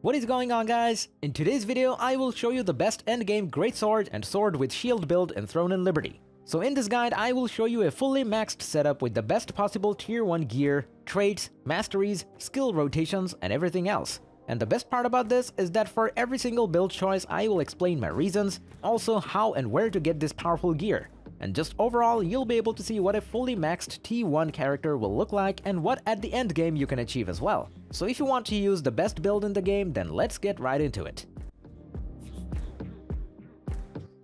What is going on, guys? In today's video, I will show you the best endgame greatsword and sword with shield build in Throne and Liberty. So in this guide, I will show you a fully maxed setup with the best possible tier 1 gear, traits, masteries, skill rotations, and everything else. And the best part about this is that for every single build choice, I will explain my reasons, also how and where to get this powerful gear. And just overall, you'll be able to see what a fully maxed T1 character will look like and what at the end game you can achieve as well. So if you want to use the best build in the game, then let's get right into it.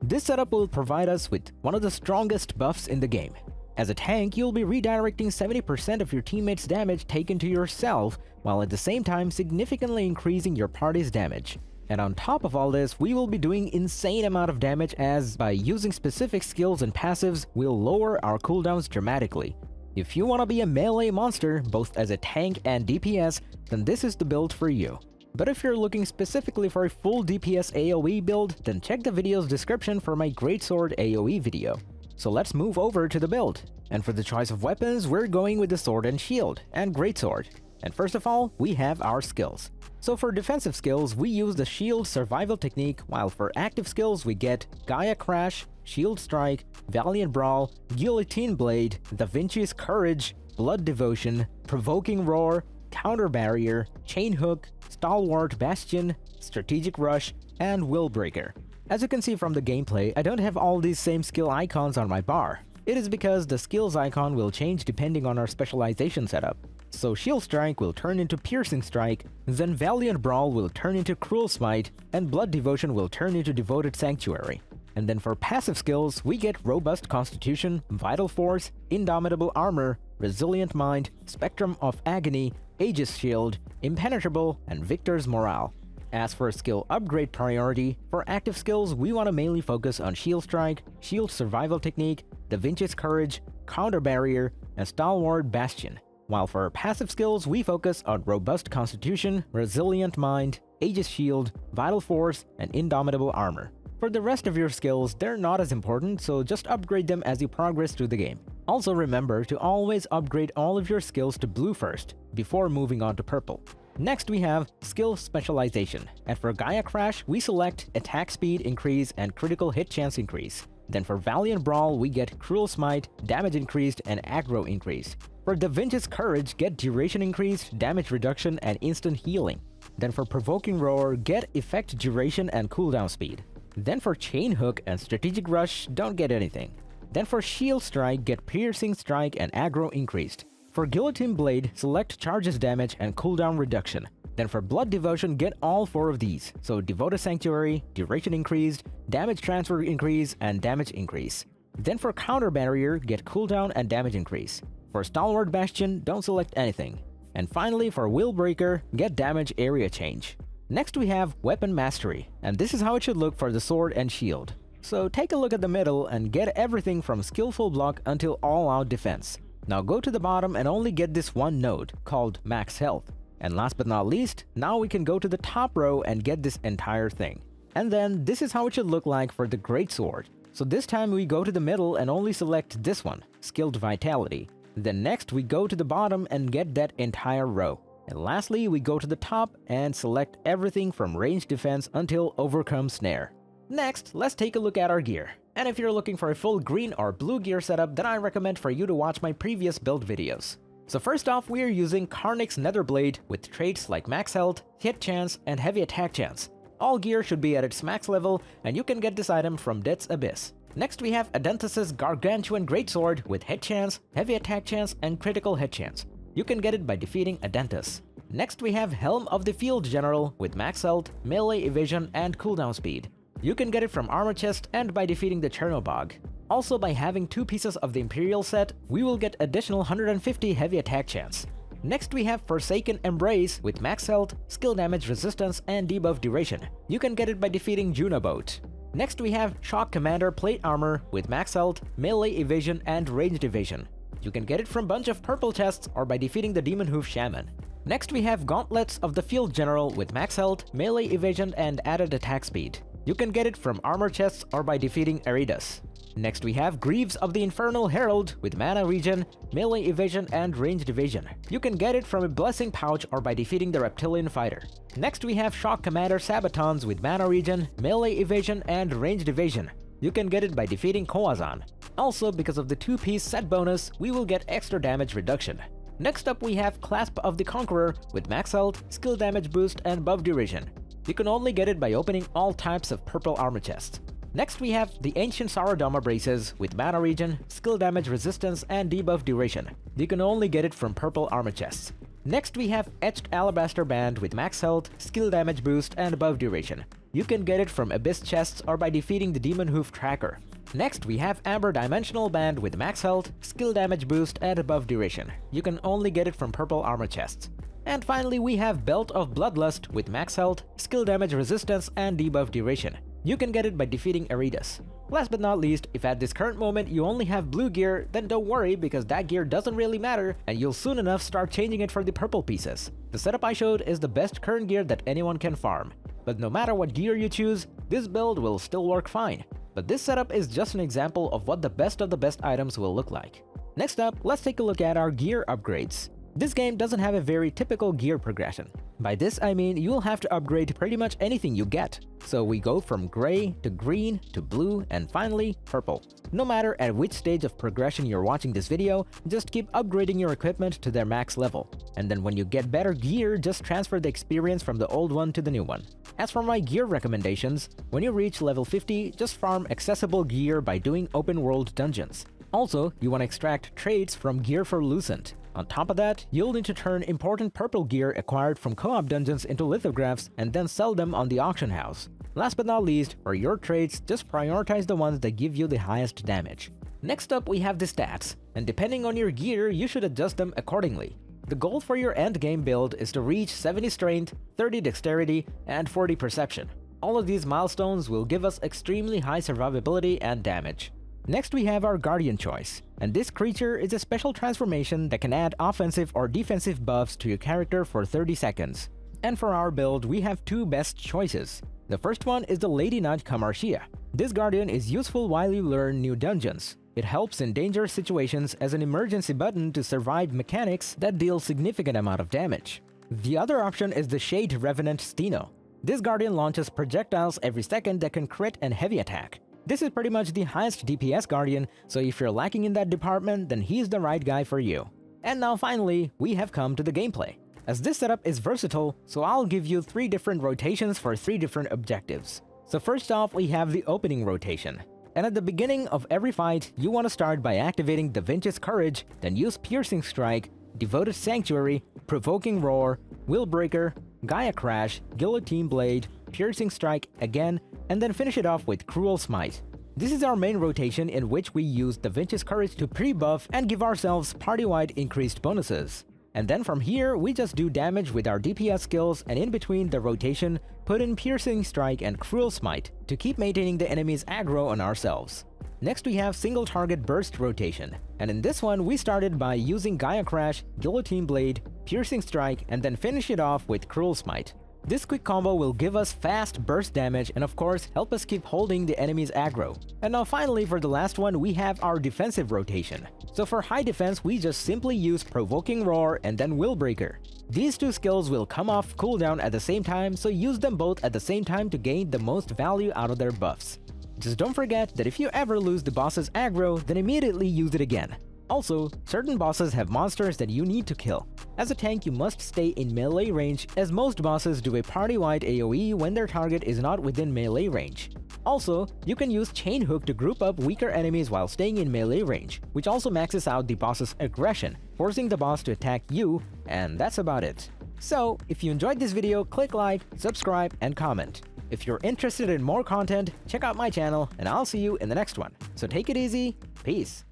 This setup will provide us with one of the strongest buffs in the game. As a tank, you'll be redirecting 70% of your teammates' damage taken to yourself, while at the same time significantly increasing your party's damage. And on top of all this, we will be doing insane amount of damage, as by using specific skills and passives, we'll lower our cooldowns dramatically. If you want to be a melee monster, both as a tank and DPS, then this is the build for you. But if you're looking specifically for a full DPS AoE build, then check the video's description for my Greatsword AoE video. So let's move over to the build. And for the choice of weapons, we're going with the sword and shield, and greatsword. And first of all, we have our skills. So for defensive skills, we use the shield survival technique, while for active skills we get Gaia Crash, Shield Strike, Valiant Brawl, Guillotine Blade, Da Vinci's Courage, Blood Devotion, Provoking Roar, Counter Barrier, Chain Hook, Stalwart Bastion, Strategic Rush, and Will Breaker. As you can see from the gameplay, I don't have all these same skill icons on my bar. It is because the skills icon will change depending on our specialization setup. So Shield Strike will turn into Piercing Strike, then Valiant Brawl will turn into Cruel Smite, and Blood Devotion will turn into Devoted Sanctuary. And then for passive skills, we get Robust Constitution, Vital Force, Indomitable Armor, Resilient Mind, Spectrum of Agony, Aegis Shield, Impenetrable, and Victor's Morale. As for skill upgrade priority, for active skills we want to mainly focus on Shield Strike, Shield Survival Technique, Da Vinci's Courage, Counter Barrier, and Stalwart Bastion. While for passive skills, we focus on Robust Constitution, Resilient Mind, Aegis Shield, Vital Force, and Indomitable Armor. For the rest of your skills, they're not as important, so just upgrade them as you progress through the game. Also remember to always upgrade all of your skills to blue first, before moving on to purple. Next we have Skill Specialization, and for Gaia Crash, we select Attack Speed Increase and Critical Hit Chance Increase. Then for Valiant Brawl, we get Cruel Smite, Damage Increased, and Aggro Increased. For Da Vinci's Courage, get Duration Increased, Damage Reduction, and Instant Healing. Then for Provoking Roar, get Effect Duration and Cooldown Speed. Then for Chain Hook and Strategic Rush, don't get anything. Then for Shield Strike, get Piercing Strike and Aggro Increased. For Guillotine Blade, select Charges Damage and Cooldown Reduction. Then for Blood Devotion, get all 4 of these, so Devoted Sanctuary, Duration Increased, Damage Transfer Increase, and Damage Increase. Then for Counter Barrier, get Cooldown and Damage Increase. For Stalwart Bastion, don't select anything. And finally, for Will Breaker, get Damage Area Change. Next we have Weapon Mastery, and this is how it should look for the sword and shield. So take a look at the middle and get everything from Skillful Block until All-Out Defense. Now go to the bottom and only get this one node, called Max Health. And last but not least, now we can go to the top row and get this entire thing. And then this is how it should look like for the Greatsword. So this time we go to the middle and only select this one, Skilled Vitality. Then next we go to the bottom and get that entire row. And lastly, we go to the top and select everything from Ranged Defense until Overcome Snare. Next, let's take a look at our gear. And if you're looking for a full green or blue gear setup, then I recommend for you to watch my previous build videos. So first off, we are using Karnak's Netherblade with traits like Max Health, Hit Chance, and Heavy Attack Chance. All gear should be at its max level, and you can get this item from Death's Abyss. Next we have Adenthus' Gargantuan Greatsword with Hit Chance, Heavy Attack Chance, and Critical Hit Chance. You can get it by defeating Adenthus. Next we have Helm of the Field General with Max Health, Melee Evasion, and Cooldown Speed. You can get it from Armor Chest and by defeating the Chernobog. Also, by having 2 pieces of the Imperial set, we will get additional 150 Heavy Attack Chance. Next we have Forsaken Embrace with Max Health, Skill Damage Resistance, and Debuff Duration. You can get it by defeating Junoboat. Next we have Shock Commander Plate Armor with Max Health, Melee Evasion, and Ranged Evasion. You can get it from bunch of purple chests or by defeating the Demon Hoof Shaman. Next we have Gauntlets of the Field General with Max Health, Melee Evasion, and added attack speed. You can get it from armor chests or by defeating Eridas. Next we have Greaves of the Infernal Herald with mana regen, melee evasion, and ranged evasion. You can get it from a blessing pouch or by defeating the reptilian fighter. Next we have Shock Commander Sabatons with mana regen, melee evasion, and ranged evasion. You can get it by defeating Koazan. Also, because of the 2-piece set bonus, we will get extra damage reduction. Next up we have Clasp of the Conqueror with max health, skill damage boost, and buff duration. You can only get it by opening all types of purple armor chests. Next we have the Ancient Saradama Braces with mana regen, skill damage resistance, and debuff duration. You can only get it from purple armor chests. Next we have Etched Alabaster Band with max health, skill damage boost, and buff duration. You can get it from Abyss chests or by defeating the Demon Hoof Tracker. Next we have Amber Dimensional Band with max health, skill damage boost, and buff duration. You can only get it from purple armor chests. And finally we have Belt of Bloodlust with max health, skill damage resistance, and debuff duration. You can get it by defeating Eridas. Last but not least, if at this current moment you only have blue gear, then don't worry because that gear doesn't really matter and you'll soon enough start changing it for the purple pieces. The setup I showed is the best current gear that anyone can farm. But no matter what gear you choose, this build will still work fine. But this setup is just an example of what the best of the best items will look like. Next up, let's take a look at our gear upgrades. This game doesn't have a very typical gear progression. By this I mean you'll have to upgrade pretty much anything you get. So we go from gray to green to blue and finally purple. No matter at which stage of progression you're watching this video, just keep upgrading your equipment to their max level. And then when you get better gear, just transfer the experience from the old one to the new one. As for my gear recommendations, when you reach level 50, just farm accessible gear by doing open world dungeons. Also, you want to extract traits from Gear for Lucent. On top of that, you'll need to turn important purple gear acquired from co-op dungeons into lithographs and then sell them on the auction house. Last but not least, for your traits, just prioritize the ones that give you the highest damage. Next up we have the stats, and depending on your gear, you should adjust them accordingly. The goal for your endgame build is to reach 70 strength, 30 dexterity, and 40 perception. All of these milestones will give us extremely high survivability and damage. Next we have our Guardian choice, and this creature is a special transformation that can add offensive or defensive buffs to your character for 30 seconds. And for our build, we have two best choices. The first one is the Lady Knight Camarcia. This Guardian is useful while you learn new dungeons. It helps in dangerous situations as an emergency button to survive mechanics that deal significant amount of damage. The other option is the Shade Revenant Steno. This Guardian launches projectiles every second that can crit and heavy attack. This is pretty much the highest DPS Guardian, so if you're lacking in that department, then he's the right guy for you. And now finally, we have come to the gameplay. As this setup is versatile, so I'll give you 3 different rotations for 3 different objectives. So first off, we have the opening rotation. And at the beginning of every fight, you want to start by activating Da Vinci's Courage, then use Piercing Strike, Devoted Sanctuary, Provoking Roar, Willbreaker, Gaia Crash, Guillotine Blade, Piercing Strike again, and then finish it off with Cruel Smite. This is our main rotation in which we use Da Vinci's Courage to pre-buff and give ourselves party-wide increased bonuses. And then from here, we just do damage with our DPS skills, and in between the rotation, put in Piercing Strike and Cruel Smite to keep maintaining the enemy's aggro on ourselves. Next we have Single Target Burst rotation, and in this one we started by using Gaia Crash, Guillotine Blade, Piercing Strike, and then finish it off with Cruel Smite. This quick combo will give us fast burst damage and of course help us keep holding the enemy's aggro. And now finally for the last one we have our defensive rotation. So for high defense we just simply use Provoking Roar and then Willbreaker. These 2 skills will come off cooldown at the same time, so use them both at the same time to gain the most value out of their buffs. Just don't forget that if you ever lose the boss's aggro, then immediately use it again. Also, certain bosses have monsters that you need to kill. As a tank, you must stay in melee range, as most bosses do a party-wide AoE when their target is not within melee range. Also, you can use Chain Hook to group up weaker enemies while staying in melee range, which also maxes out the boss's aggression, forcing the boss to attack you, and that's about it. So, if you enjoyed this video, click like, subscribe, and comment. If you're interested in more content, check out my channel, and I'll see you in the next one. So take it easy, peace!